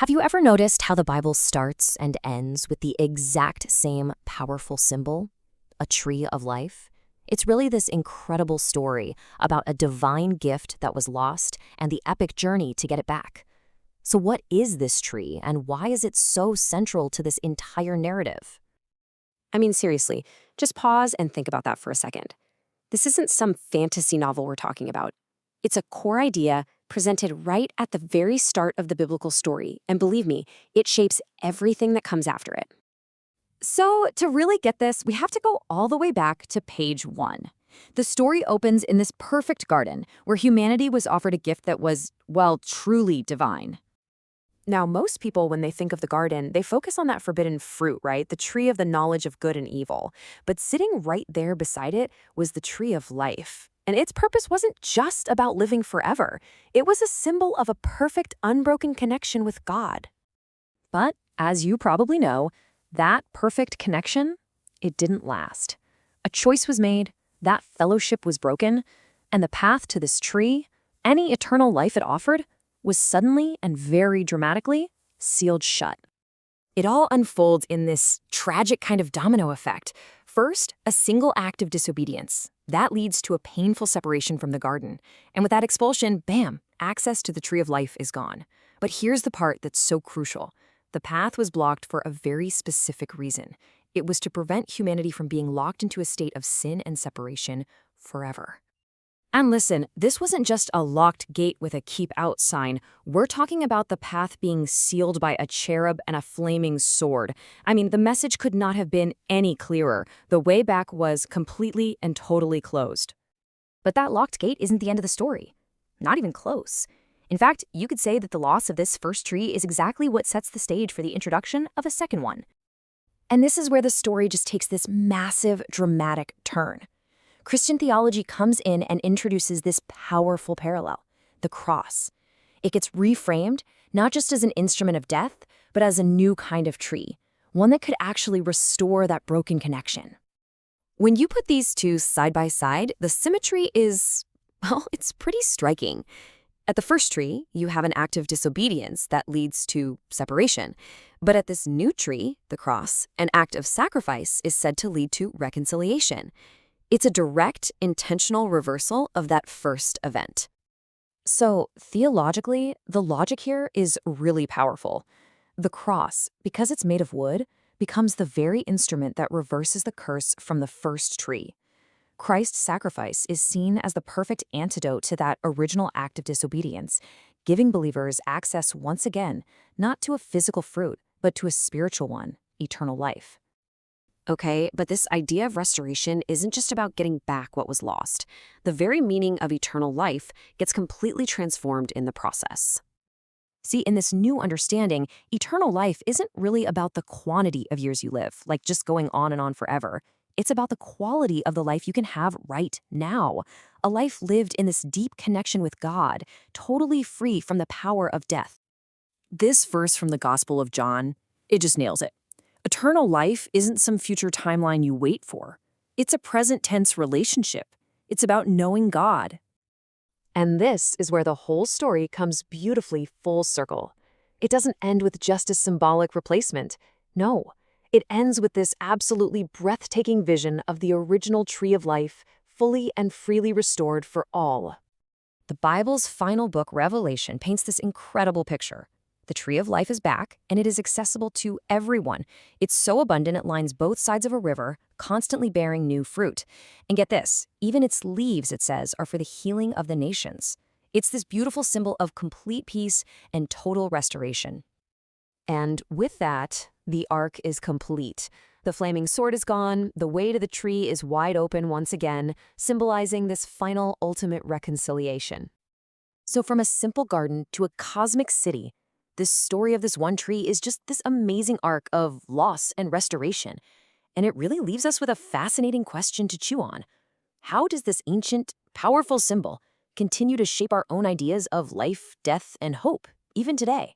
Have you ever noticed how the Bible starts and ends with the exact same powerful symbol? A tree of life? It's really this incredible story about a divine gift that was lost and the epic journey to get it back. So what is this tree, and why is it so central to this entire narrative? I mean, seriously, just pause and think about that for a second. This isn't some fantasy novel we're talking about. It's a core idea presented right at the very start of the biblical story, and believe me, it shapes everything that comes after it. So, to really get this, we have to go all the way back to page 1. The story opens in this perfect garden where humanity was offered a gift that was, well, truly divine. Now, most people, when they think of the garden, they focus on that forbidden fruit, right? The tree of the knowledge of good and evil. But sitting right there beside it was the tree of life. And its purpose wasn't just about living forever. It was a symbol of a perfect, unbroken connection with God. But, as you probably know, that perfect connection, it didn't last. A choice was made, that fellowship was broken, and the path to this tree, any eternal life it offered, was suddenly and very dramatically sealed shut. It all unfolds in this tragic kind of domino effect. First, a single act of disobedience. That leads to a painful separation from the garden. And with that expulsion, bam, access to the tree of life is gone. But here's the part that's so crucial. The path was blocked for a very specific reason. It was to prevent humanity from being locked into a state of sin and separation forever. And listen, this wasn't just a locked gate with a keep out sign. We're talking about the path being sealed by a cherub and a flaming sword. I mean, the message could not have been any clearer. The way back was completely and totally closed. But that locked gate isn't the end of the story. Not even close. In fact, you could say that the loss of this first tree is exactly what sets the stage for the introduction of a second one. And this is where the story just takes this massive, dramatic turn. Christian theology comes in and introduces this powerful parallel, the cross. It gets reframed, not just as an instrument of death, but as a new kind of tree, one that could actually restore that broken connection. When you put these two side by side, the symmetry is, well, it's pretty striking. At the first tree, you have an act of disobedience that leads to separation. But at this new tree, the cross, an act of sacrifice is said to lead to reconciliation. It's a direct, intentional reversal of that first event. So, theologically, the logic here is really powerful. The cross, because it's made of wood, becomes the very instrument that reverses the curse from the first tree. Christ's sacrifice is seen as the perfect antidote to that original act of disobedience, giving believers access once again, not to a physical fruit, but to a spiritual one, eternal life. Okay, but this idea of restoration isn't just about getting back what was lost. The very meaning of eternal life gets completely transformed in the process. See, in this new understanding, eternal life isn't really about the quantity of years you live, like just going on and on forever. It's about the quality of the life you can have right now. A life lived in this deep connection with God, totally free from the power of death. This verse from the Gospel of John, it just nails it. Eternal life isn't some future timeline you wait for. It's a present tense relationship. It's about knowing God. And this is where the whole story comes beautifully full circle. It doesn't end with just a symbolic replacement. No, it ends with this absolutely breathtaking vision of the original tree of life, fully and freely restored for all. The Bible's final book, Revelation, paints this incredible picture. The tree of life is back, and it is accessible to everyone. It's so abundant it lines both sides of a river, constantly bearing new fruit. And get this, even its leaves, it says, are for the healing of the nations. It's this beautiful symbol of complete peace and total restoration. And with that, the arc is complete. The flaming sword is gone, the way to the tree is wide open once again, symbolizing this final, ultimate reconciliation. So from a simple garden to a cosmic city, this story of this one tree is just this amazing arc of loss and restoration. And it really leaves us with a fascinating question to chew on. How does this ancient, powerful symbol continue to shape our own ideas of life, death, and hope, even today?